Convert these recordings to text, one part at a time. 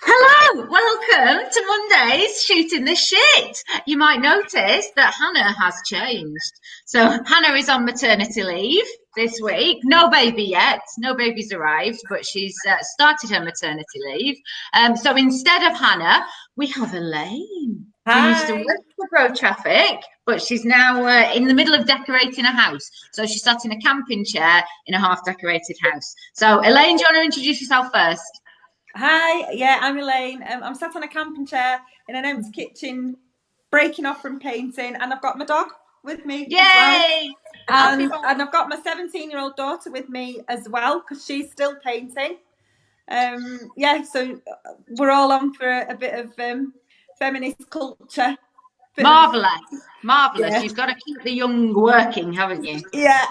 Hello, welcome to Monday's Shooting the Shit. You might notice that Hannah has changed. So Hannah is on maternity leave this week. No baby yet. No baby's arrived, but she's started her maternity leave. So instead of Hannah, we have Elaine, who used to Hi. work for Road Traffic, but she's now in the middle of decorating a house. So she sat in a camping chair in a half-decorated house. So Elaine, do you want to introduce yourself first? Hi. Yeah, I'm Elaine. I'm sat on a camping chair in an empty kitchen, breaking off from painting, and I've got my dog with me as well. Yay! Happy And I've got my 17-year-old daughter with me as well because she's still painting. Yeah, so we're all on for a bit of feminist culture. Bit of Marvelous, marvelous. yeah, You've got to keep the young working, haven't you? yeah.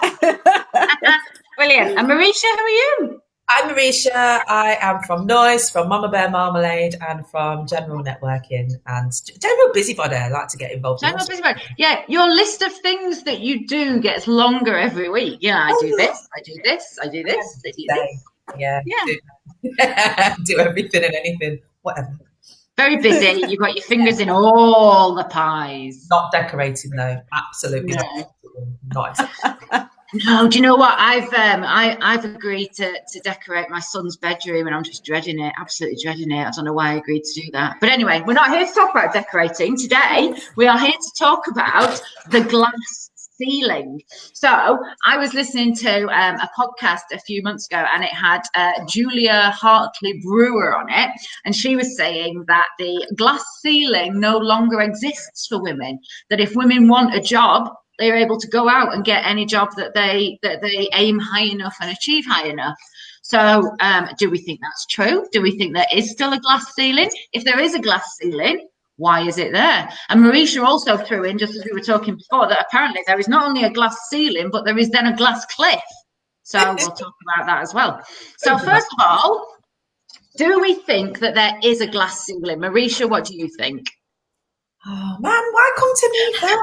Brilliant. And Marisha, who are you? I'm Marisha. I am from Noise, from Mama Bear Marmalade, and from General Networking and General Busybody. I like to get involved in all General sorts. Busybody. Yeah, your list of things that you do gets longer every week. Yeah, I do Oh, this, I do this, I do yeah, this, I do same. this. Yeah, Yeah, do everything and anything, whatever. very busy. You've got your fingers in all the pies. Not decorating though. Absolutely not. No. Not acceptable. No, do you know what? I've agreed to decorate my son's bedroom, and I'm just dreading it, absolutely dreading it. I don't know why I agreed to do that. But anyway, we're not here to talk about decorating today. We are here to talk about the glass ceiling. So I was listening to a podcast a few months ago, and it had Julia Hartley Brewer on it, and she was saying that the glass ceiling no longer exists for women. That if women want a job, they're able to go out and get any job that they aim high enough and achieve high enough. So, do we think that's true? Do we think there is still a glass ceiling? If there is a glass ceiling, why is it there? And Marisha also threw in, just as we were talking before, that apparently there is not only a glass ceiling, but there is then a glass cliff. So we'll talk about that as well. So first of all, do we think that there is a glass ceiling? Marisha, what do you think? Oh man, why come to me first?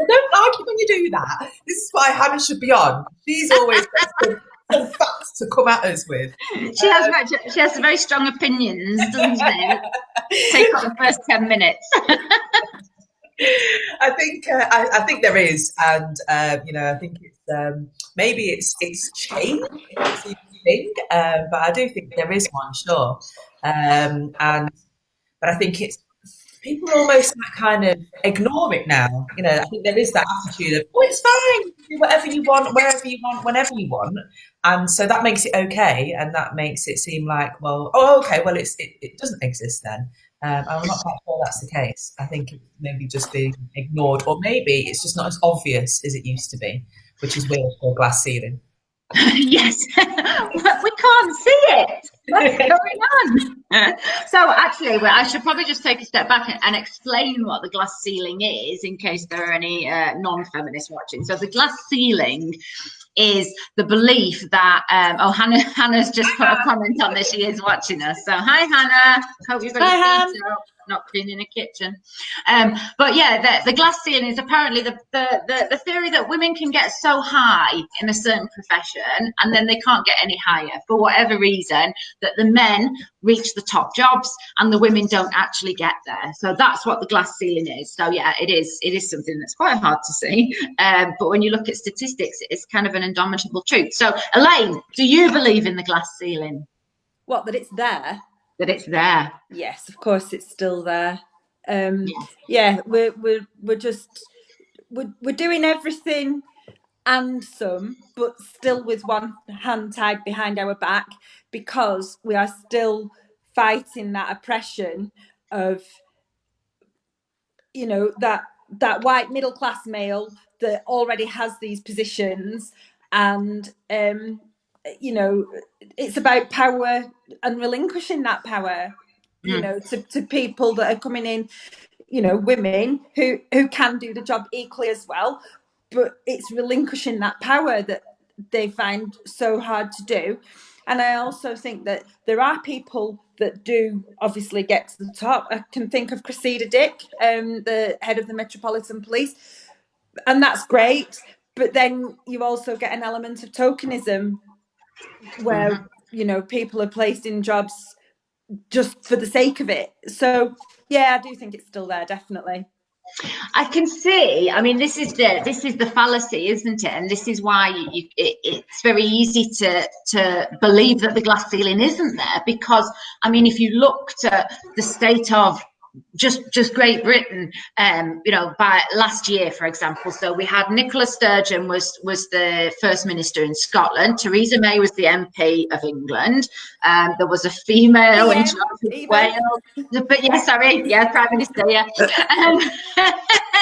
I don't like it when you do that. This is why Hannah should be on. She's always got some facts to come at us with. She has very strong opinions, doesn't she? Take up the first 10 minutes. I think there is, and I think it's maybe it's changed. It's a thing, but I do think there is one, sure. And but I think it's people almost like kind of ignore it now. I think there is that attitude of, oh, it's fine, do whatever you want, wherever you want, whenever you want, and so that makes it okay, and that makes it seem like, well, oh, okay, well, it doesn't exist then. I'm not quite sure that's the case. I think it's maybe just being ignored, or maybe it's just not as obvious as it used to be, which is weird for a glass ceiling. Yes, we can't see it. What's going on? So actually, well, I should probably just take a step back and explain what the glass ceiling is in case there are any non-feminists watching. So the glass ceiling is the belief that Hannah's just put a comment on this. She is watching us. So hi Hannah. Hope you've got Hi, your Han. feet up, not cleaning a kitchen. But yeah, the glass ceiling is apparently the theory that women can get so high in a certain profession and then they can't get any higher for whatever reason, that the men reach the top jobs and the women don't actually get there. So that's what the glass ceiling is. So yeah, it is something that's quite hard to see. But when you look at statistics, it's kind of an indomitable truth. So Elaine, do you believe in the glass ceiling? What, that it's there? That it's there? Yes, of course it's still there. Yeah. Yeah, we're just we're doing everything and some, but still with one hand tied behind our back because we are still fighting that oppression of that white middle class male that already has these positions, and it's about power and relinquishing that power, Mm. to people that are coming in, women who can do the job equally as well, but it's relinquishing that power that they find so hard to do. And I also think that there are people that do obviously get to the top. I can think of Cressida Dick, the head of the Metropolitan Police, and that's great. But then you also get an element of tokenism where, Mhm. people are placed in jobs just for the sake of it. So yeah, I do think it's still there, definitely. I can see. I mean, this is the fallacy, isn't it? And this is why it's very easy to believe that the glass ceiling isn't there, because I mean, if you looked at the state of just Great Britain, by last year, for example. So we had Nicola Sturgeon was the First Minister in Scotland. Theresa May was the MP of England. There was a female in charge of Wales. But Prime Minister, yeah.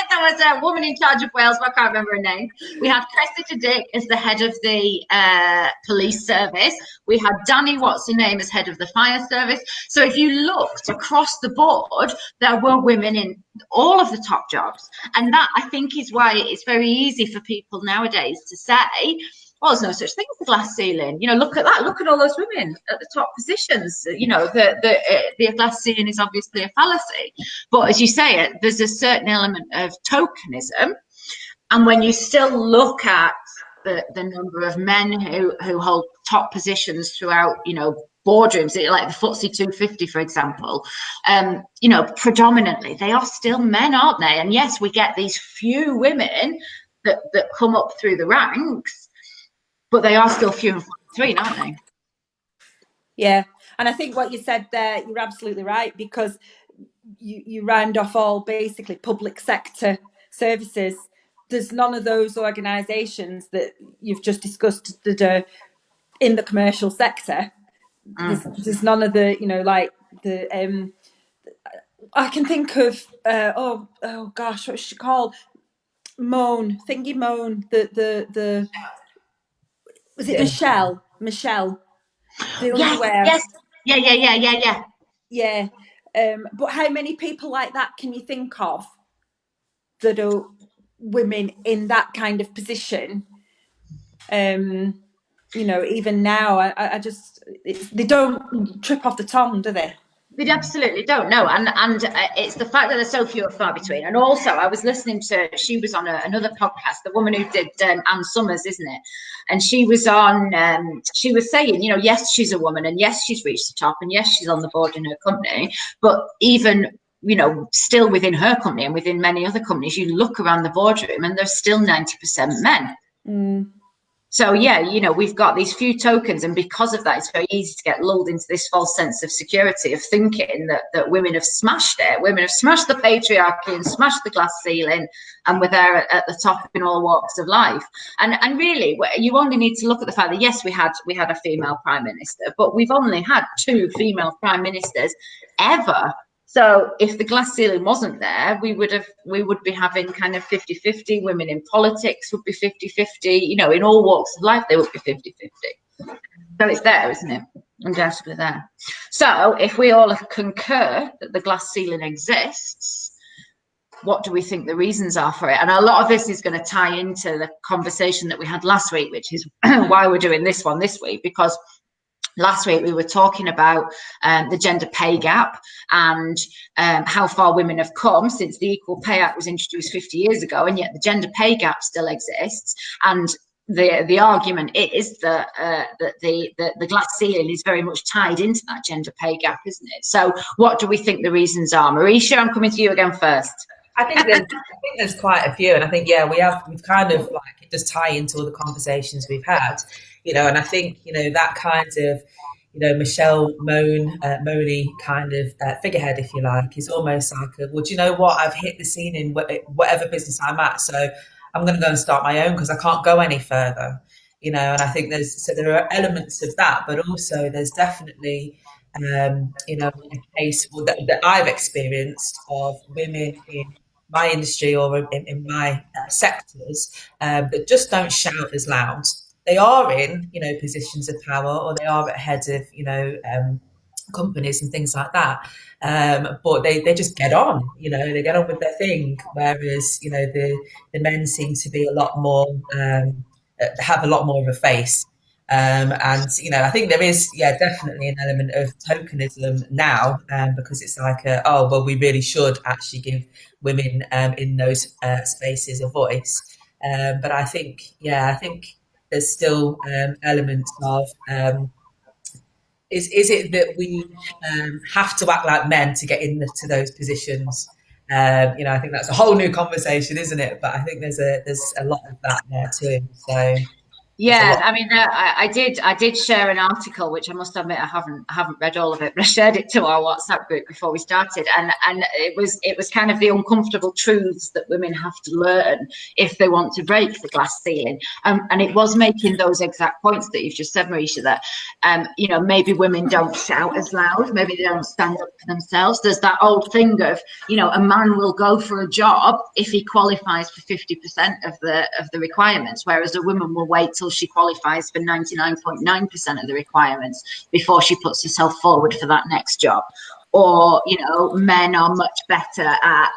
There was a woman in charge of Wales, but I can't remember her name. We had Cressida Dick as the head of the police service. We had Danny, what's her name, as head of the fire service. So if you looked across the board, there were women in all of the top jobs. And that, I think, is why it's very easy for people nowadays to say, well, there's no such thing as the glass ceiling. Look at that. Look at all those women at the top positions. The glass ceiling is obviously a fallacy. But as you say, there's a certain element of tokenism. And when you still look at the number of men who hold top positions throughout, boardrooms, like the FTSE 250, for example, predominantly they are still men, aren't they? And yes, we get these few women that come up through the ranks, but they are still few and far between, aren't they? Yeah, and I think what you said there, you're absolutely right, because you round off all basically public sector services. There's none of those organisations that you've just discussed that are in the commercial sector. There's none of the, like the I can think of oh gosh, what's she called? Moan the was it Michelle the underwear? Yes. Yeah. But how many people like that can you think of that are women in that kind of position? Even now, I just they don't trip off the tongue, do they? They absolutely don't know, and it's the fact that they're so few and far between. And also, I was listening to, she was on another podcast, the woman who did Anne Summers, isn't it? And she was on, she was saying, yes, she's a woman, and yes, she's reached the top, and yes, she's on the board in her company, but even still within her company and within many other companies, you look around the boardroom and there's still 90% men. So, we've got these few tokens, and because of that, it's very easy to get lulled into this false sense of security, of thinking that women have smashed it. Women have smashed the patriarchy and smashed the glass ceiling, and we're there at the top in all walks of life. And really, you only need to look at the fact that, yes, we had a female prime minister, but we've only had 2 female prime ministers ever. So if the glass ceiling wasn't there, we would be having kind of 50-50. Women in politics would be 50-50. In all walks of life, they would be 50-50. So it's there, isn't it? Undoubtedly there. So if we all concur that the glass ceiling exists, what do we think the reasons are for it? And a lot of this is going to tie into the conversation that we had last week, which is why we're doing this one this week, because last week we were talking about the gender pay gap and how far women have come since the Equal Pay Act was introduced 50 years ago, and yet the gender pay gap still exists. And the argument is that the glass ceiling is very much tied into that gender pay gap, isn't it? So what do we think the reasons are? Marisha, I'm coming to you again first. I think there's quite a few, and I think we've kind of like, it does tie into all the conversations we've had, and I think that kind of Michelle Money kind of figurehead, if you like, is almost like well, do you know what, I've hit the ceiling in whatever business I'm at, so I'm going to go and start my own because I can't go any further, and I think there are elements of that, but also there's definitely a case that I've experienced of women in my industry or in my sectors that just don't shout as loud. They are in, positions of power, or they are at heads of, companies and things like that. But they just get on, they get on with their thing. Whereas, the men seem to be a lot more, have a lot more of a face. And I think there is definitely an element of tokenism now, because it's like we really should actually give women in those spaces a voice, but I think there's still elements of is it that we have to act like men to get into those positions? I think that's a whole new conversation, isn't it? But I think there's a lot of that there too. So there's a Yeah, lot. I mean, I did share an article, which I must admit I haven't read all of it, but I shared it to our WhatsApp group before we started, and it was kind of the uncomfortable truths that women have to learn if they want to break the glass ceiling, and it was making those exact points that you've just said, Marisha, that maybe women don't shout as loud, maybe they don't stand up for themselves. There's that old thing of a man will go for a job if he qualifies for 50% of the requirements, whereas a woman will wait till she qualifies for 99.9% of the requirements before she puts herself forward for that next job. Or men are much better at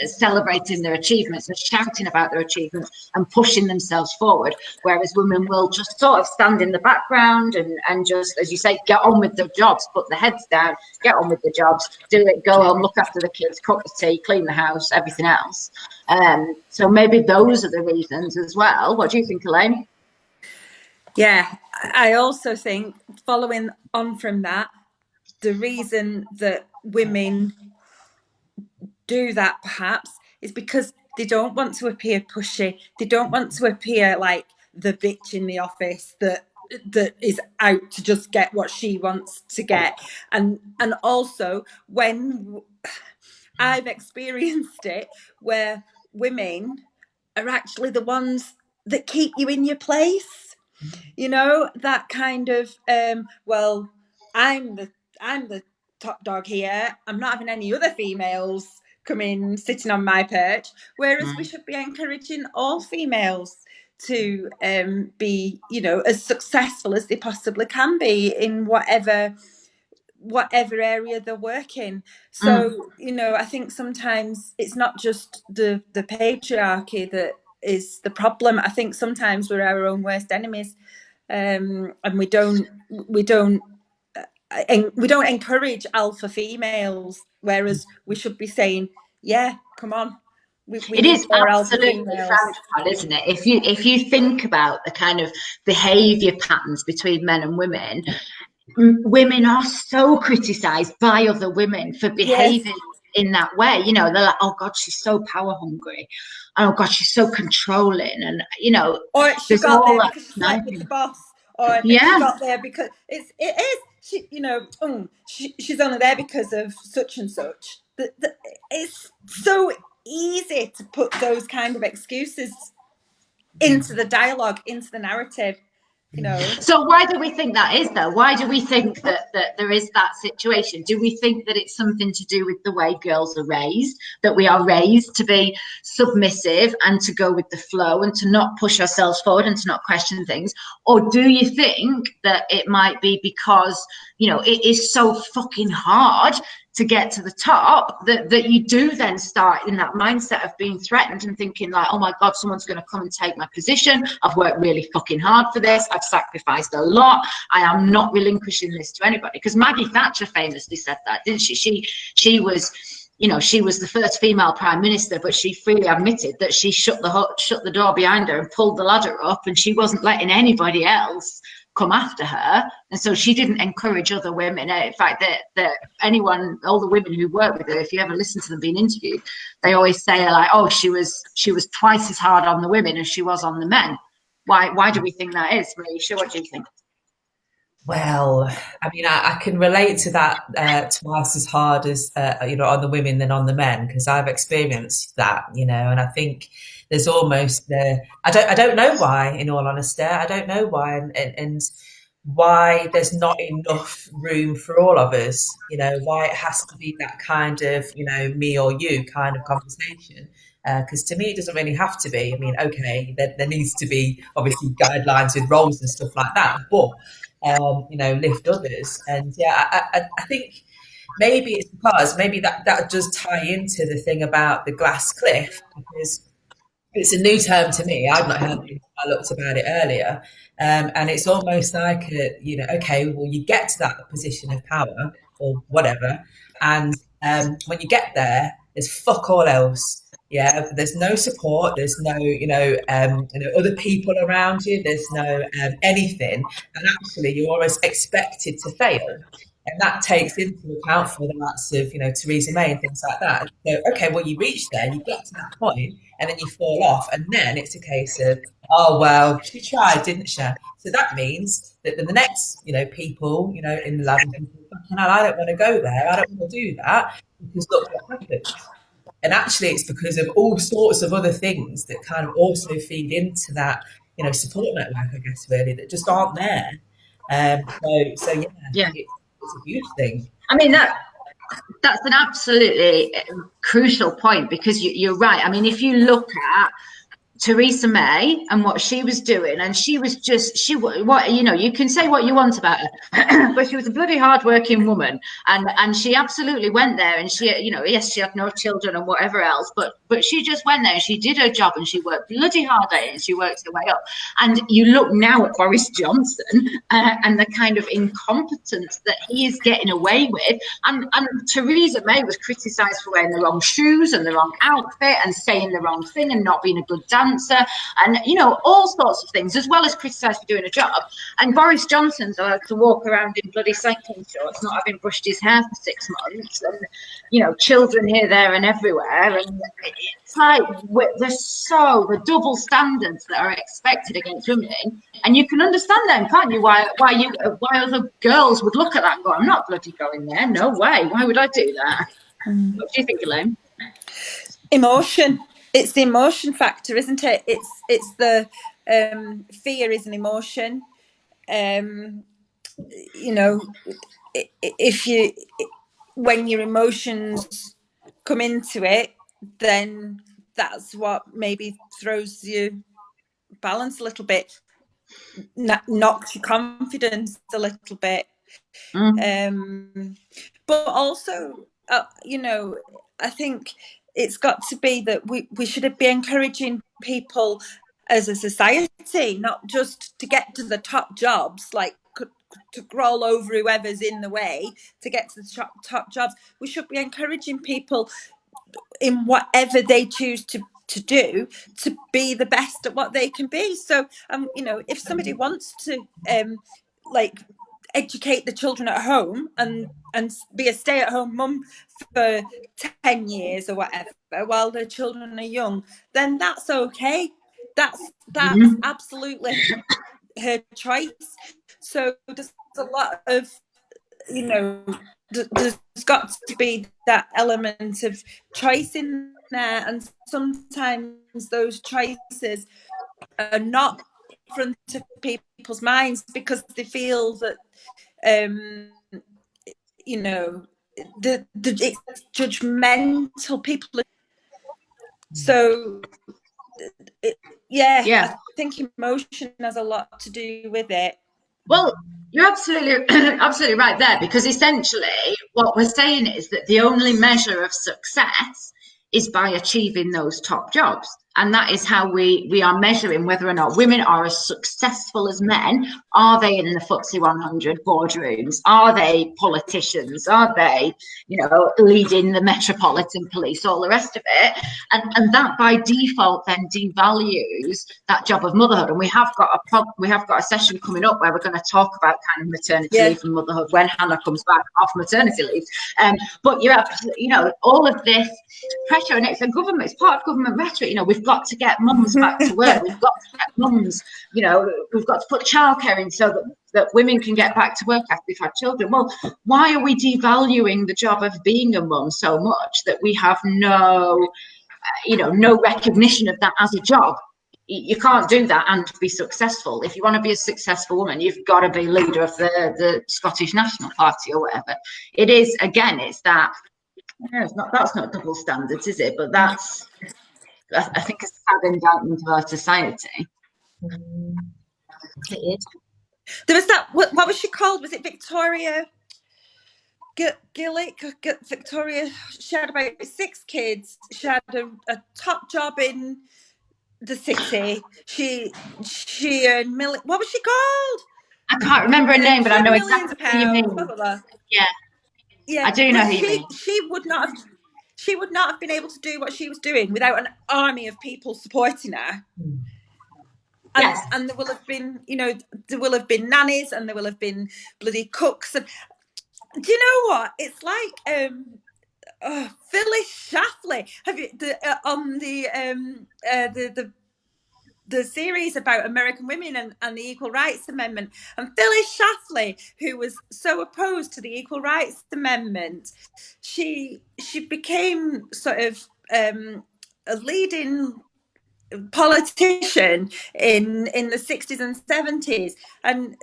celebrating their achievements and shouting about their achievements and pushing themselves forward, whereas women will just sort of stand in the background and just, as you say, get on with their jobs, put their heads down, get on with the jobs, do it, go home, look after the kids, cook the tea, clean the house, everything else. So maybe those are the reasons as well. What do you think, Elaine? Yeah, I also think, following on from that, the reason that women do that perhaps is because they don't want to appear pushy. They don't want to appear like the bitch in the office that is out to just get what she wants to get. And also, when I've experienced it, where women are actually the ones that keep you in your place. That kind of well, I'm the top dog here. I'm not having any other females come in sitting on my perch. Whereas we should be encouraging all females to be, as successful as they possibly can be in whatever area they're working. So I think sometimes it's not just the patriarchy that is the problem. I think sometimes we're our own worst enemies, and we don't encourage alpha females, whereas we should be saying, yeah, come on, we It need is more alpha absolutely females. frowned upon, isn't it? If you think about the kind of behaviour patterns between men and women, women are so criticised by other women for Yes. behaving in that way. They're like, oh God, she's so power hungry. Oh God, she's so controlling. And, Or she there's got all there that. because she slept with the boss. Or she Yeah. got there because it is she, she's only there because of such and such. It's so easy to put those kind of excuses into the dialogue, into the narrative. So why do we think that is, though? Why do we think that there is that situation? Do we think that it's something to do with the way girls are raised, that we are raised to be submissive and to go with the flow and to not push ourselves forward and to not question things? Or do you think that it might be because, it is so fucking hard to get to the top that you do then start in that mindset of being threatened and thinking like, oh my God, someone's going to come and take my position. I've worked really fucking hard for this. I've sacrificed a lot. I am not relinquishing this to anybody. Because Maggie Thatcher famously said that, didn't she? She was, she was the first female prime minister, but she freely admitted that she shut the door behind her and pulled the ladder up, and she wasn't letting anybody else come after her, and so she didn't encourage other women. In fact, that all the women who work with her, if you ever listen to them being interviewed, they always say like, oh, she was twice as hard on the women as she was on the men. Why do we think that is, Marisha? What do you think? Well, I mean, I can relate to that twice as hard as on the women than on the men, because I've experienced that, and I think there's almost I don't know why, in all honesty, I don't know why, and why there's not enough room for all of us, why it has to be that kind of me or you kind of conversation. Because to me, it doesn't really have to be. I mean, okay, there needs to be obviously guidelines with roles and stuff like that, but lift others. And yeah, I think maybe it's because maybe that does tie into the thing about the glass cliff, because it's a new term to me. I've not heard it until I looked about it earlier. And it's almost like, okay, well, you get to that position of power or whatever. And when you get there, there's fuck all else. Yeah, there's no support. There's no, other people around you. There's no anything, and actually, you're always expected to fail, and that takes into account for the likes of, Theresa May and things like that. So, okay, well, you reach there, you get to that point, and then you fall off, and then it's a case of, oh well, she tried, didn't she? So that means that the next, people, in the lab, I don't want to go there. I don't want to do that because look what happens. And actually, it's because of all sorts of other things that kind of also feed into that, support network, I guess, really, that just aren't there. So yeah, Yeah. it's a huge thing. I mean, that's an absolutely crucial point, because you're right. I mean, if you look at Theresa May and what she was doing, and she was just, what, you can say what you want about her, but she was a bloody hardworking woman, and she absolutely went there, and she, yes, she had no children and whatever else, but she just went there and she did her job, and she worked bloody hard at it, and she worked her way up. And you look now at Boris Johnson, and the kind of incompetence that he is getting away with, and Theresa May was criticised for wearing the wrong shoes and the wrong outfit and saying the wrong thing and not being a good dancer, and all sorts of things, as well as criticised for doing a job. And Boris Johnson's allowed to walk around in bloody cycling shorts, not having brushed his hair for 6 months, and children here, there, and everywhere. And it's like there's the double standards that are expected against women, and you can understand them, can't you? Why other girls would look at that and go, "I'm not bloody going there. No way. Why would I do that?" What do you think, Elaine? Emotion. It's the emotion factor, isn't it? It's the fear is an emotion. If when your emotions come into it, then that's what maybe throws you balance a little bit, knocks your confidence a little bit. But also, I think it's got to be that we should be encouraging people as a society, not just to get to the top jobs, like to crawl over whoever's in the way to get to the top jobs. We should be encouraging people in whatever they choose to do to be the best at what they can be. So, if somebody wants to, educate the children at home and be a stay-at-home mum for 10 years or whatever while their children are young, then that's okay. That's absolutely her choice. So there's a lot of, there's got to be that element of choice in there, and sometimes those choices are not front of people's minds because they feel that it's judgmental. People, so I think emotion has a lot to do with it. Well, you're absolutely absolutely right there, because essentially what we're saying is that the only measure of success is by achieving those top jobs. And that is how we are measuring whether or not women are as successful as men. Are they in the FTSE 100 boardrooms? Are they politicians? Are they, leading the Metropolitan Police, all the rest of it? And that by default then devalues that job of motherhood. And we have got a session coming up where we're going to talk about kind of maternity leave and motherhood when Hannah comes back off maternity leave. But you're absolutely, all of this pressure, and it's part of government rhetoric. We've got to get mums back to work. We've got to get mums, we've got to put childcare in so that women can get back to work after they've had children. Well, why are we devaluing the job of being a mum so much that we have no recognition of that as a job? You can't do that and be successful. If you want to be a successful woman, you've got to be leader of the Scottish National Party or whatever. It is, again, it's that, that's not double standards, is it? But that's, I think, a sad indictment of our society. It is. There was that, what was she called? Was it Victoria Gillick? Victoria, she had about 6 kids. She had a top job in the city. She earned what was she called? I can't remember her name, but I know exactly who you mean. Blah, blah, blah. Yeah, I do know who you mean. She would not have. she would not have been able to do what she was doing without an army of people supporting her. And there will have been, you know, there will have been nannies, and there will have been bloody cooks. And do you know what? It's like Phyllis Schlafly. Have you on the series about American women and the Equal Rights Amendment, and Phyllis Schlafly, who was so opposed to the Equal Rights Amendment, she became sort of a leading politician in the 60s and 70s, and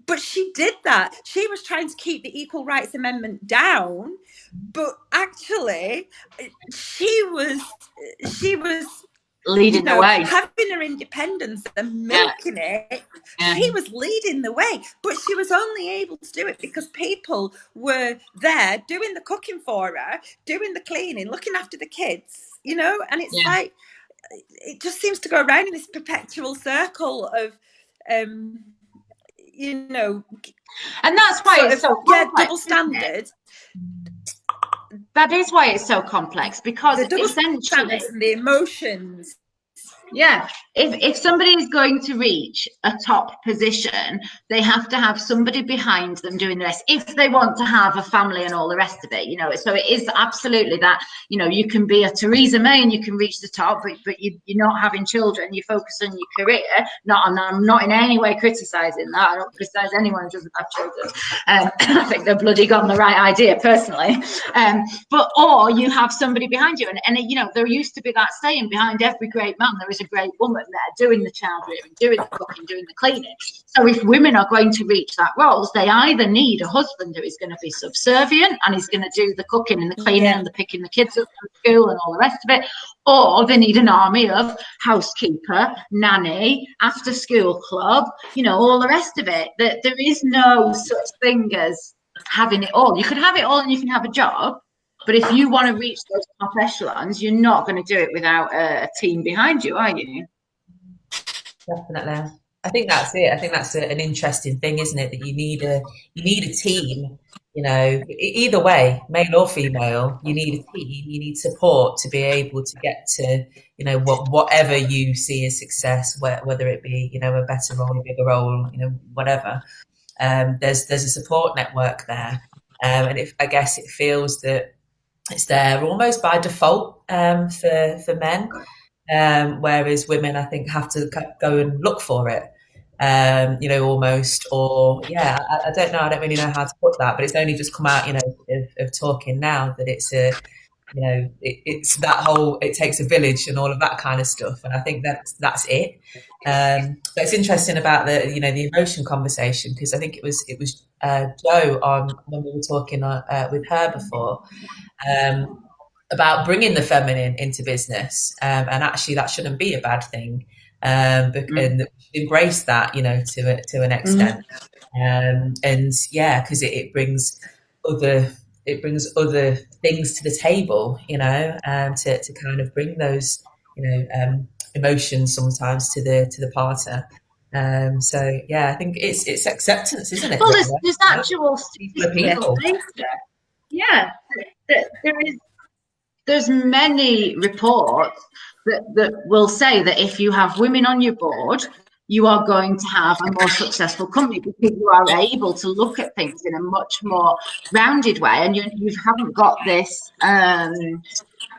but she did that. She was trying to keep the Equal Rights Amendment down, but actually she was leading the way, having her independence and milking it. She was leading the way, but she was only able to do it because people were there doing the cooking for her, doing the cleaning, looking after the kids, you know. And it's like, it just seems to go around in this perpetual circle of you know, and that's why it's so complex, double standard. That is why it's so complex, because the double essentially standards and the emotions. If somebody is going to reach a top position, they have to have somebody behind them doing the rest, if they want to have a family and all the rest of it, you know. So it is absolutely that, you know, you can be a Theresa May and you can reach the top, but you're not having children, you focus on your career. And I'm not in any way criticizing that. I don't criticize anyone who doesn't have children. I think they've bloody got the right idea personally. Or you have somebody behind you, and you know, there used to be that saying, behind every great man there is a great woman there doing the child rearing, doing the cooking, doing the cleaning. So if women are going to reach that roles, they either need a husband who is going to be subservient and he's going to do the cooking and the cleaning and the picking the kids up from school and all the rest of it, or they need an army of housekeeper, nanny, after school club, you know, all the rest of it. That there is no such thing as having it all. You can have it all and you can have a job, but if you want to reach those top echelons, you're not going to do it without a team behind you, are you? Definitely. I think that's it. I think that's an interesting thing, isn't it? That you need a team. You know, either way, male or female, you need a team. You need support to be able to get to, you know, whatever you see as success, whether it be, you know, a better role, a bigger role, you know, whatever. There's a support network there, and I guess it feels that it's there almost by default for men, whereas women, I think, have to go and look for it, you know, almost. Or I don't know, I don't really know how to put that, but it's only just come out, you know, of talking now, that it's a, you know, it's that whole, it takes a village and all of that kind of stuff, and I think that's it. But it's interesting about the, you know, the emotion conversation, because I think it was Jo on when we were talking with her before, about bringing the feminine into business, and actually that shouldn't be a bad thing, and embrace that, you know, to an extent, and because it brings other things to the table, you know, to kind of bring those, you know, emotions sometimes to the partner. So I think it's acceptance, isn't it? Well, there's actual people. There's many reports that will say that if you have women on your board, you are going to have a more successful company, because you are able to look at things in a much more rounded way, and you haven't got this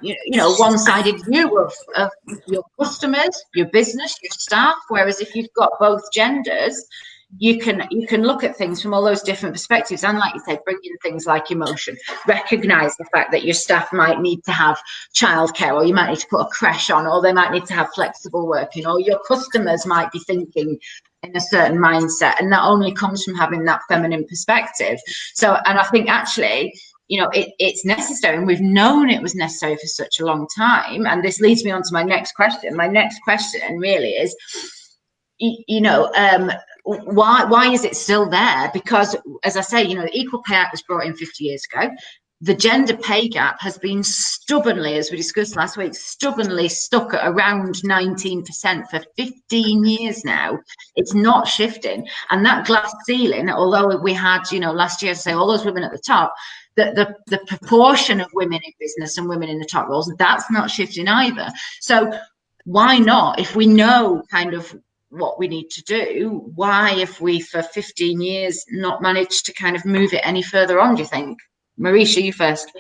you know, one-sided view of your customers, your business, your staff. Whereas if you've got both genders, you can look at things from all those different perspectives, and like you said, bring in things like emotion, recognize the fact that your staff might need to have childcare, or you might need to put a creche on, or they might need to have flexible working, or your customers might be thinking in a certain mindset, and that only comes from having that feminine perspective. So, and I think actually, you know, it's necessary, and we've known it was necessary for such a long time. And this leads me on to my next question. My next question really is, you know, why is it still there? Because, as I say, you know, the Equal Pay Act was brought in 50 years ago. The gender pay gap has been stubbornly, as we discussed last week, stubbornly stuck at around 19% for 15 years now. It's not shifting. And that glass ceiling, although we had, you know, last year, say all those women at the top, the proportion of women in business and women in the top roles, that's not shifting either. So why not, if we know kind of what we need to do, why, if we for 15 years not managed to kind of move it any further on, do you think? Marisha, you first.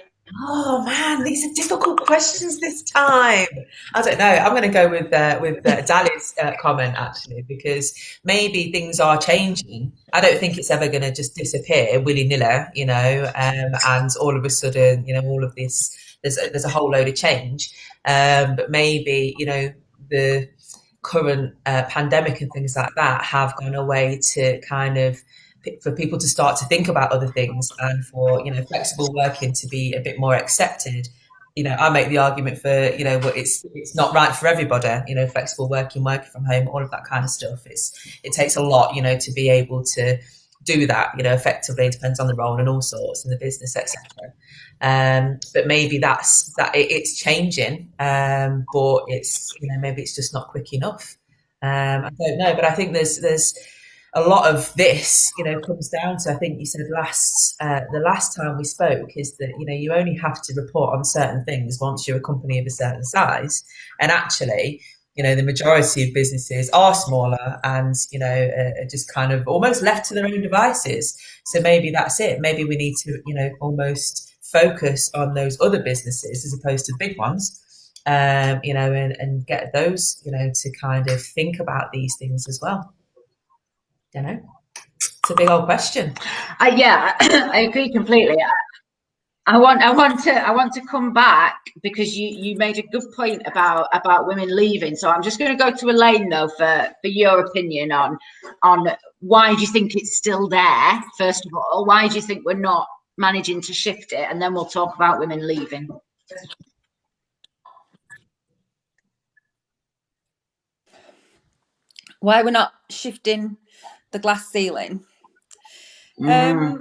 Oh man, these are difficult questions this time. I don't know. I'm going to go with Dali's comment actually, because maybe things are changing. I don't think it's ever going to just disappear willy nilly, and all of a sudden, all of this. There's a whole load of change, but maybe the current pandemic and things like that have gone a way to kind of for people to start to think about other things, and for flexible working to be a bit more accepted. I make the argument for it's not right for everybody. Flexible working from home, all of that kind of stuff. It takes a lot, to be able to do that. Effectively, it depends on the role and all sorts in the business, etc. But maybe it's changing, but it's maybe it's just not quick enough. I don't know, but I think there's a lot of this, comes down to, I think you said the last time we spoke, is that, you only have to report on certain things once you're a company of a certain size. And actually, the majority of businesses are smaller and, are just kind of almost left to their own devices. So maybe that's it. Maybe we need to, almost focus on those other businesses as opposed to big ones. And get those, to kind of think about these things as well. Don't know. It's a big old question. Yeah, I agree completely. I want to come back, because you made a good point about women leaving. So I'm just going to go to Elaine though for your opinion on why do you think it's still there? First of all, why do you think we're not managing to shift it? And then we'll talk about women leaving. Why we're not shifting the glass ceiling? I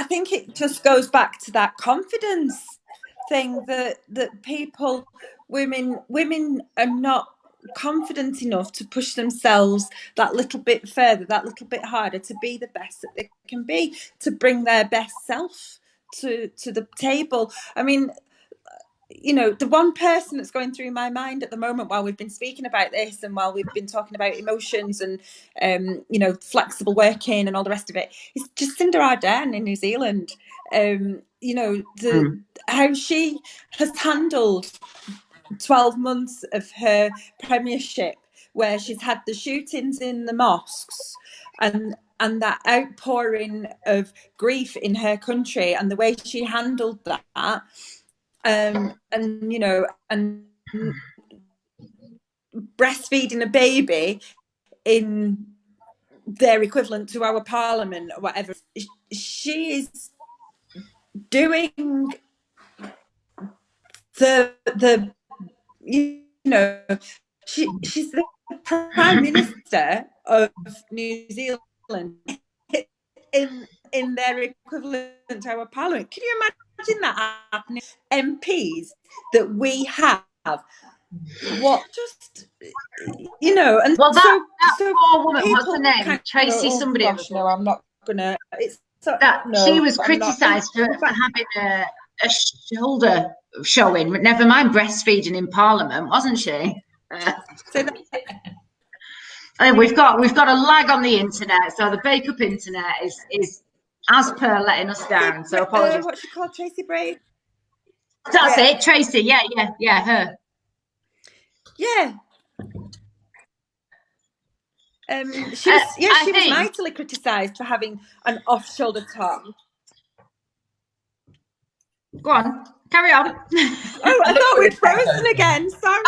think it just goes back to that confidence thing that women are not confident enough to push themselves that little bit further, that little bit harder, to be the best that they can be, to bring their best self to the table. I mean, the one person that's going through my mind at the moment while we've been speaking about this, and while we've been talking about emotions and flexible working and all the rest of it, is Jacinda Ardern in New Zealand. How she has handled 12 months of her premiership, where she's had the shootings in the mosques and that outpouring of grief in her country, and the way she handled that. And breastfeeding a baby in their equivalent to our parliament or whatever. She is doing she's the Prime Minister of New Zealand in their equivalent to our parliament. Can you imagine that happening? MPs that we have, what just and well, that poor woman, people, what's her name? Tracy somebody. Gosh, no, I'm not gonna. She was criticised for having a shoulder showing. Never mind breastfeeding in Parliament, wasn't she? We've got a lag on the internet, so the Bake Up internet is as per letting us down. So apologies. What's she called? Tracy Bray. That's it, Tracy. Yeah, her. Yeah. She was mightily criticised for having an off-shoulder top. Go on, carry on. Oh, I thought we'd frozen again. Sorry.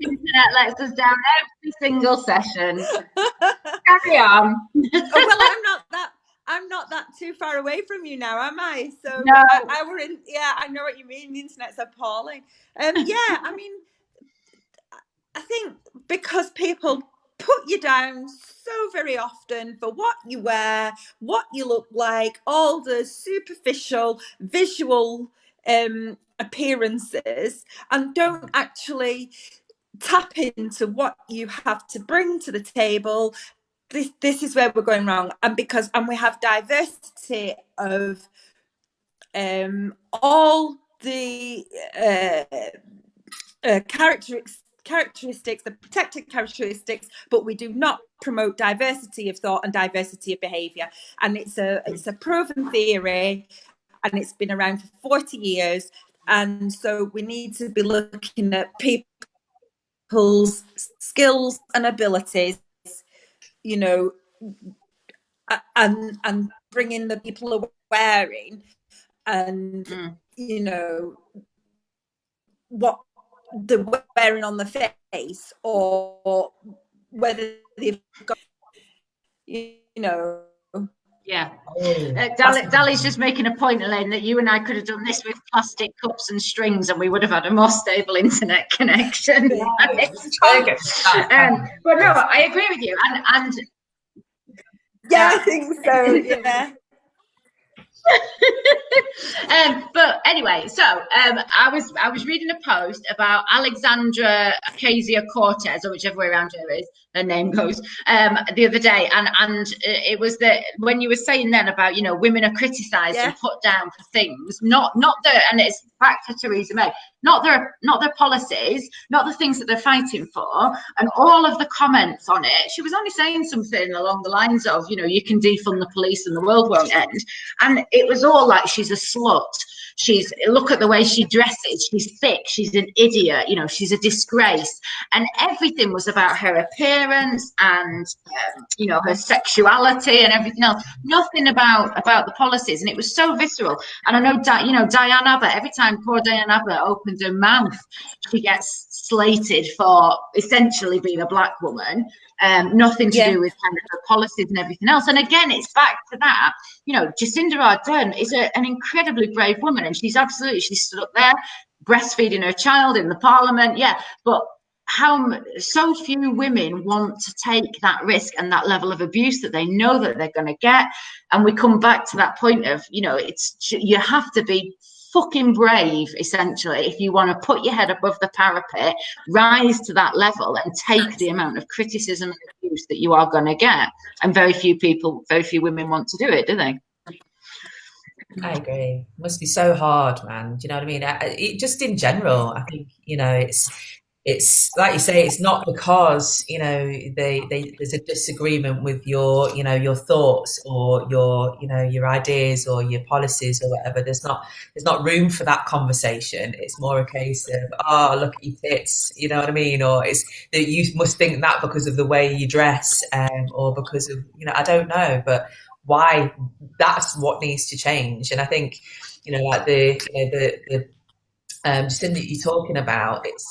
Internet lets us down every single session. Carry on. Well, I'm not that too far away from you now, am I? So no. I know what you mean. The internet's appalling. I mean, I think because people put you down so very often for what you wear, what you look like, all the superficial visual appearances, and don't actually tap into what you have to bring to the table this is where we're going wrong, and we have diversity of all the characteristics, the protected characteristics, but we do not promote diversity of thought and diversity of behaviour. And it's a proven theory, and it's been around for 40 years. And so we need to be looking at people's skills and abilities, you know, and bringing the people wearing, and you know, what they're wearing on the face, or whether they've got, you know. Yeah. Dali's just making a point, Elaine, that you and I could have done this with plastic cups and strings and we would have had a more stable internet connection. But no, I agree with you. And I think so, yeah. But anyway, so I was reading a post about Alexandra Ocasio-Cortez, or whichever way around her name goes, the other day, and it was that when you were saying then about, you know, women are criticised and put down for things, not and it's back to Theresa May, not their policies, not the things that they're fighting for, and all of the comments on it. She was only saying something along the lines of, you know, you can defund the police and the world won't end, and it was all like, she's a slut. Look at the way she dresses. She's thick. She's an idiot. You know, she's a disgrace. And everything was about her appearance and, you know, her sexuality and everything else. Nothing about the policies. And it was so visceral. And I know, Diane Abbott, every time poor Diane Abbott opens her mouth, she gets slated for essentially being a black woman. Nothing to do with kind of her policies and everything else. And again, it's back to that. You know, Jacinda Ardern is an incredibly brave woman, and she stood up there breastfeeding her child in the parliament. Yeah, but so few women want to take that risk and that level of abuse that they know that they're going to get. And we come back to that point of, you know, you have to be fucking brave, essentially, if you want to put your head above the parapet, rise to that level and take the amount of criticism and abuse that you are going to get. And very few women want to do it, do they? I agree. It must be so hard, man. Do you know what I mean? It just in general, I think, you know, it's like you say, it's not because, you know, there's a disagreement with your, you know, your thoughts or your, you know, your ideas or your policies or whatever. There's not room for that conversation. It's more a case of, oh, look at your tits, you know what I mean? Or it's that you must think that because of the way you dress, or because of, you know, I don't know, but why? That's what needs to change. And I think, you know, like the just thing that you're talking about, it's,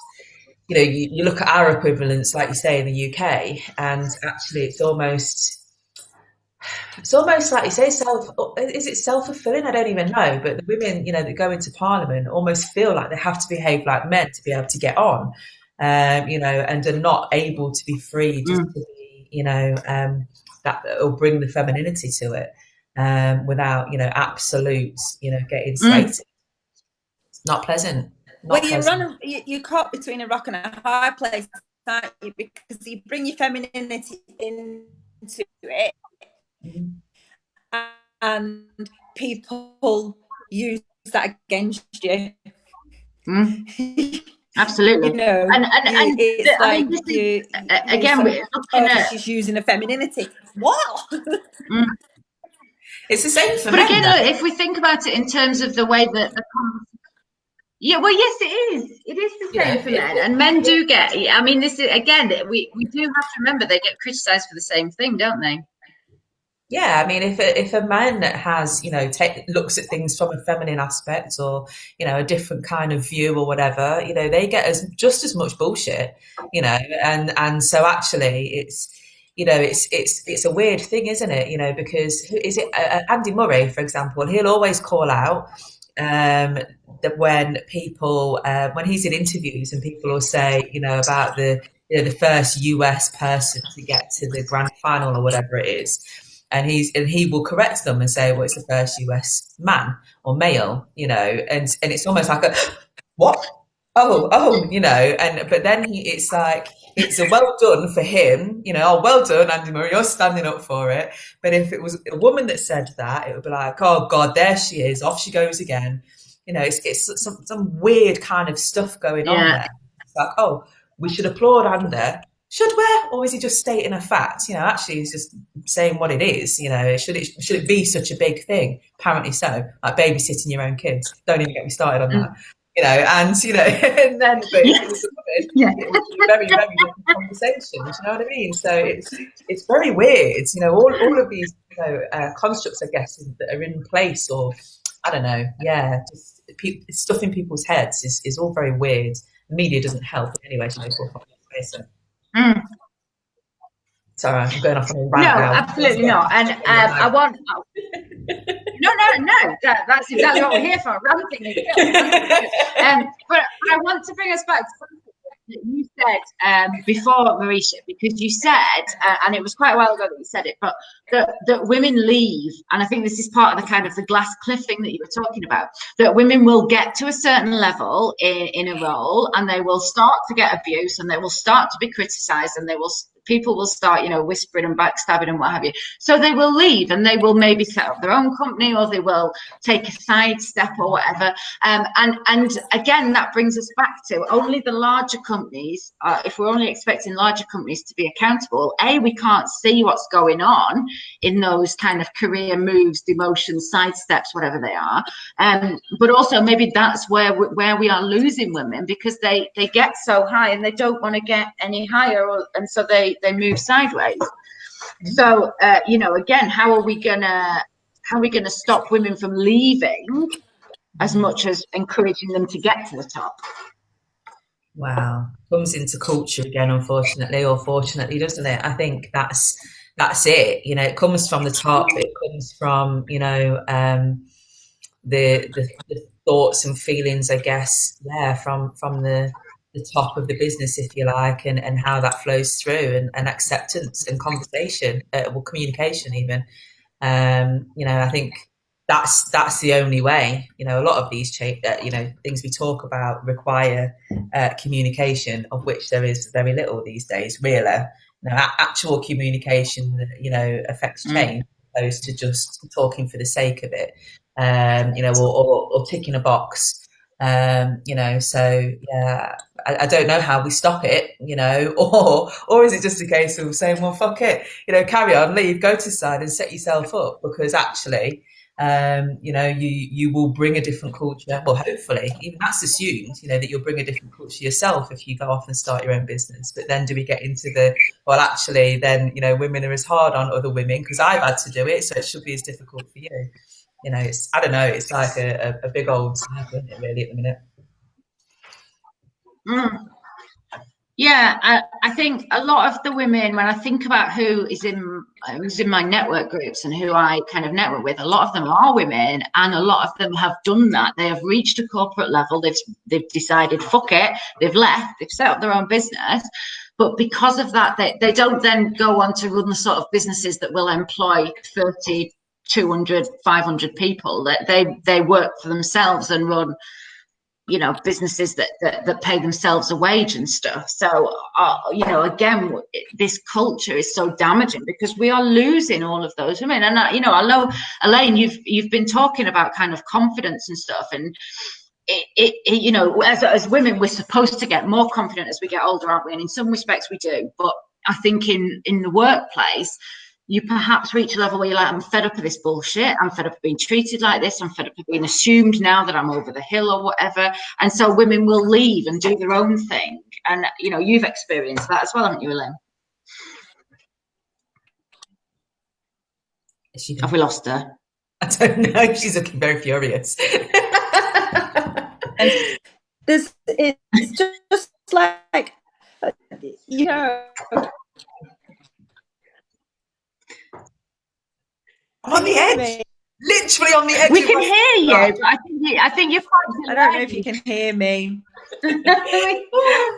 you know, you look at our equivalents, like you say, in the UK, and actually it's almost like you say, is it self-fulfilling? I don't even know. But the women, you know, that go into Parliament almost feel like they have to behave like men to be able to get on, you know, and are not able to be free just to be, you know, that will bring the femininity to it, without, you know, absolute, you know, getting slated. It's not pleasant. You're caught between a rock and a hard place, aren't you? Because you bring your femininity into it, and people use that against you. Absolutely. You know, and it's like again, we're looking at, she's using a femininity. What? It's the same for men. But again, though. look, if we think about it in terms of the way that yeah, well, yes, it is. It is the same for men, and men do get. I mean, this is again. We do have to remember they get criticised for the same thing, don't they? Yeah, I mean, if a man has, you know, looks at things from a feminine aspect, or, you know, a different kind of view or whatever, you know, they get just as much bullshit, you know, and so actually it's, you know, it's a weird thing, isn't it? You know, because is it Andy Murray, for example? He'll always call out that when people when he's in interviews and people will say, you know, about the first US person to get to the grand final or whatever it is, and he will correct them and say, well, it's the first US man or male, you know, and it's almost like a what? you know, and but then it's like it's a well done for him, you know, oh well done, Andy Murray, you're standing up for it. But if it was a woman that said that, it would be like, oh God, there she is, off she goes again. You know, it's some weird kind of stuff going on Yeah. there. It's like, oh, we should applaud Andy. Should we? Or is he just stating a fact? You know, actually, he's just saying what it is. You know, should it be such a big thing? Apparently so. Like babysitting your own kids. Don't even get me started on that. You know, and you know, and then but if it was a woman, it would be a very, very different conversation. Do you know what I mean? So it's very weird. You know, all of these constructs, I guess, that are in place, or I don't know. Yeah, just stuff in people's heads is all very weird. The media doesn't help in any way, shape, or form. Mm. Sorry, I'm going off on a rant No, now. absolutely not. And I want. No. That's exactly what we're here for. Ranting. But I want to bring us back to something that you said before, Marisha, because you said, and it was quite a while ago that you said it, but that women leave, and I think this is part of the kind of the glass cliff thing that you were talking about, that women will get to a certain level in a role, and they will start to get abuse, and they will start to be criticised, and people will start, whispering and backstabbing and what have you. So they will leave, and they will maybe set up their own company, or they will take a side step or whatever. And again, that brings us back to only the larger companies. If we're only expecting larger companies to be accountable, we can't see what's going on in those kind of career moves, demotions, side steps, whatever they are. But also maybe that's where we are losing women, because they get so high and they don't want to get any higher, and so they move sideways. So again, how are we gonna stop women from leaving as much as encouraging them to get to the top? Wow, comes into culture again, unfortunately or fortunately, doesn't it? I think that's it. It comes from the top. It comes from the thoughts and feelings, I guess, from the top of the business, if you like, and how that flows through, and acceptance and conversation, communication even. I think that's the only way. A lot of these things we talk about require communication, of which there is very little these days, really. Actual communication that affects change, opposed to just talking for the sake of it, or ticking a box. So yeah, I don't know how we stop it, or is it just a case of saying, well, fuck it, carry on, leave, go to side and set yourself up, because actually, you will bring a different culture. Well, hopefully, even that's assumed, that you'll bring a different culture yourself if you go off and start your own business. But then do we get into well, actually, then, women are as hard on other women because I've had to do it, so it should be as difficult for you. I don't know, it's like a big old cycle, isn't it, really, at the minute? Yeah, I think a lot of the women, when I think about who's in my network groups and who I kind of network with, a lot of them are women, and a lot of them have done that. They have reached a corporate level. They've decided, fuck it, they've left, they've set up their own business. But because of that, they don't then go on to run the sort of businesses that will employ 30, 200, 500 people. That they work for themselves and run businesses that pay themselves a wage and stuff. So again, this culture is so damaging, because we are losing all of those women. And I know, Elaine, you've been talking about kind of confidence and stuff, and as women, we're supposed to get more confident as we get older, aren't we? And in some respects we do, but I think in the workplace, you perhaps reach a level where you're like, I'm fed up of this bullshit. I'm fed up of being treated like this. I'm fed up of being assumed now that I'm over the hill or whatever. And so women will leave and do their own thing. And, you've experienced that as well, haven't you, Elaine? Have we lost her? I don't know. She's looking very furious. It's just like, I'm on the edge. Literally on the edge. We can hear you, but I think you're quite delayed. I don't know if you can hear me.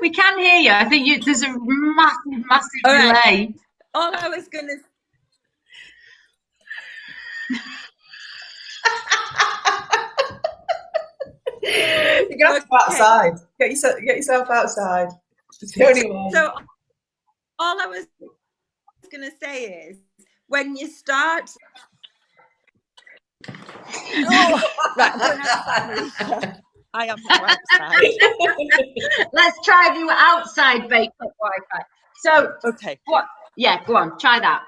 We can hear you. I think there's a massive delay. All I was going to You're gonna have to go outside. Get yourself outside. It's the only way. So all I was going to say is, when you start... Oh, right, I'm going outside, Malika. I am now outside. Let's try if you were outside baked up Wi-Fi. So, Okay. what? Yeah, go on, try that.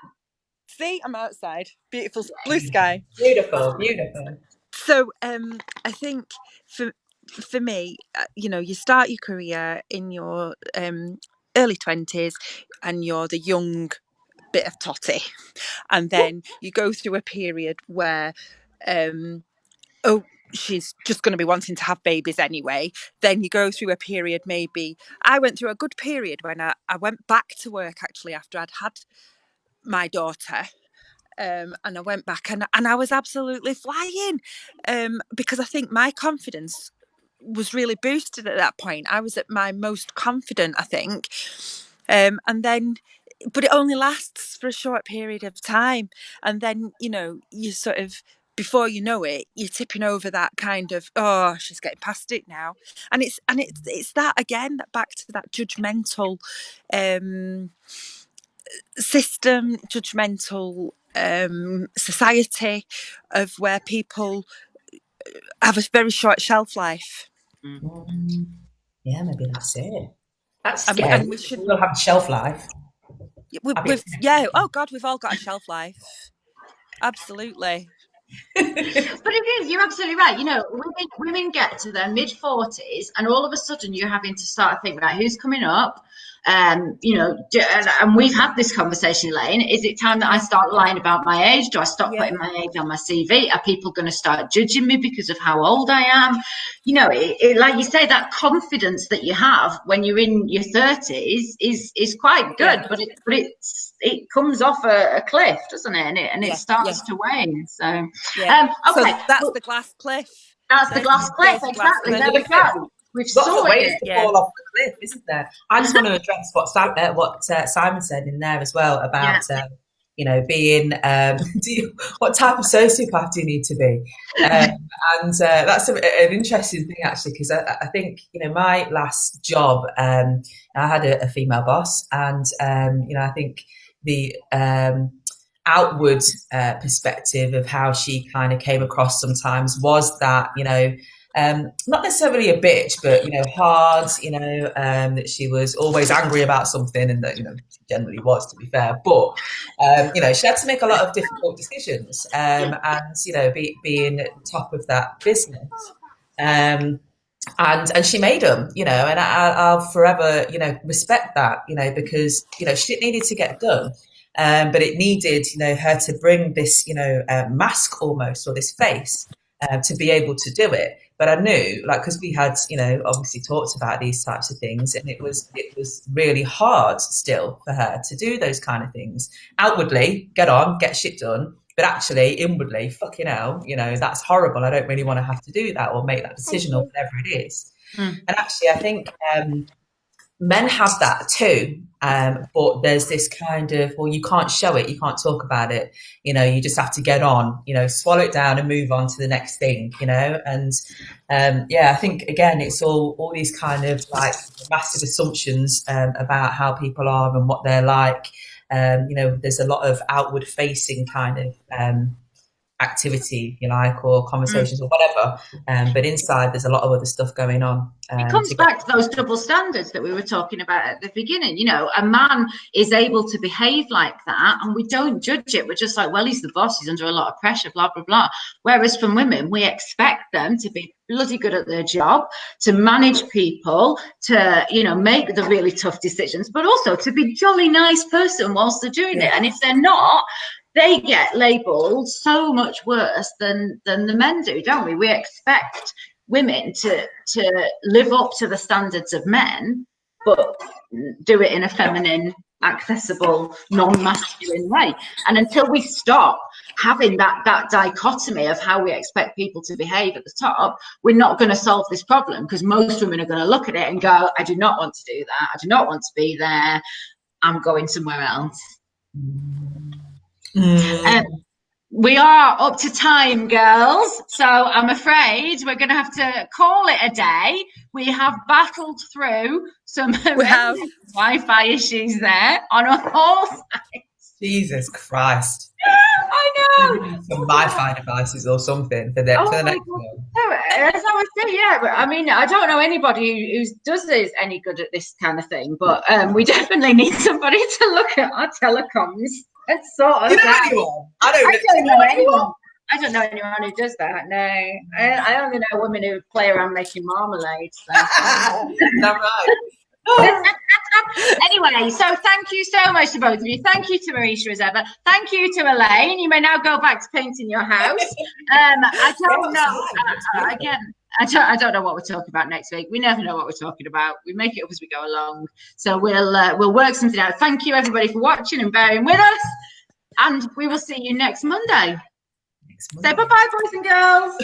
See, I'm outside. Beautiful blue sky. Beautiful, beautiful. So, I think for me, you start your career in your early 20s, and you're the young bit of totty, and then you go through a period where she's just going to be wanting to have babies anyway. Then you go through a period, maybe I went through a good period when I went back to work actually after I'd had my daughter. And I went back and I was absolutely flying, because I think my confidence was really boosted at that point. I was at my most confident, I think. And then, but it only lasts for a short period of time. And then, you sort of, before you know it, you're tipping over that kind of, oh, she's getting past it now. And it's that again, that back to that judgmental system, judgmental society, of where people have a very short shelf life. Yeah, maybe that's it. That's scary. And we will have a shelf life. Oh God, we've all got a shelf life. Absolutely. But it is, you're absolutely right. Women get to their mid-40s and all of a sudden you're having to start thinking about who's coming up. And we've had this conversation, Elaine. Is it time that I start lying about my age? Do I stop putting my age on my CV? Are people going to start judging me because of how old I am? Like you say, that confidence that you have when you're in your 30s is quite good, but it comes off a cliff, doesn't it? And it starts to wane. So okay, so that's the glass cliff. That's the glass cliff, exactly. There we go. We've lots of ways it. to fall off the cliff, isn't there? I just want to address what Simon said in there as well about being what type of sociopath do you need to be? And that's an interesting thing actually, because I think my last job, I had a female boss, and I think the outward perspective of how she kind of came across sometimes was that not necessarily a bitch, but hard. That she was always angry about something, and that she generally was, to be fair. But she had to make a lot of difficult decisions, and being top of that business. And she made them, and I'll forever, respect that, because shit needed to get done. But it needed, her to bring this, mask almost, or this face, to be able to do it. But I knew, because we had, obviously talked about these types of things, and it was really hard still for her to do those kind of things. Outwardly, get on, get shit done, but actually inwardly, fucking hell, that's horrible. I don't really want to have to do that or make that decision or whatever it is. And actually, I think men have that too, but there's this kind of, well, you can't show it, you can't talk about it, you just have to get on, swallow it down and move on to the next thing, and I think again it's all these kind of massive assumptions about how people are and what they're like. There's a lot of outward facing kind of activity, if you like, or conversations or whatever, but inside there's a lot of other stuff going on. It comes back to those double standards that we were talking about at the beginning. A man is able to behave like that and we don't judge it. We're just like, well, he's the boss, he's under a lot of pressure, blah blah blah. Whereas from women, we expect them to be bloody good at their job, to manage people, to make the really tough decisions, but also to be a jolly nice person whilst they're doing it. And if they're not, they get labelled so much worse than the men do, don't we? We expect women to live up to the standards of men, but do it in a feminine, accessible, non-masculine way. And until we stop having that dichotomy of how we expect people to behave at the top, we're not going to solve this problem, because most women are going to look at it and go, I do not want to do that. I do not want to be there. I'm going somewhere else. we are up to time, girls. So I'm afraid we're going to have to call it a day. We have battled through some Wi-Fi issues there on a horse. Jesus Christ. I know. Some Wi-Fi devices or something for the next one. As I was saying, yeah, but I mean, I don't know anybody who does this any good at this kind of thing, but we definitely need somebody to look at our telecoms and sort us out. I don't know anyone. I don't know anyone who does that. No, I only know women who play around making marmalade. So. That's right. Anyway, so thank you so much to both of you. Thank you to Marisha as ever. Thank you to Elaine. You may now go back to painting your house. I don't know. Again, I don't know what we're talking about next week. We never know what we're talking about. We make it up as we go along. So we'll work something out. Thank you everybody for watching and bearing with us. And we will see you next Monday. Say bye-bye, boys and girls.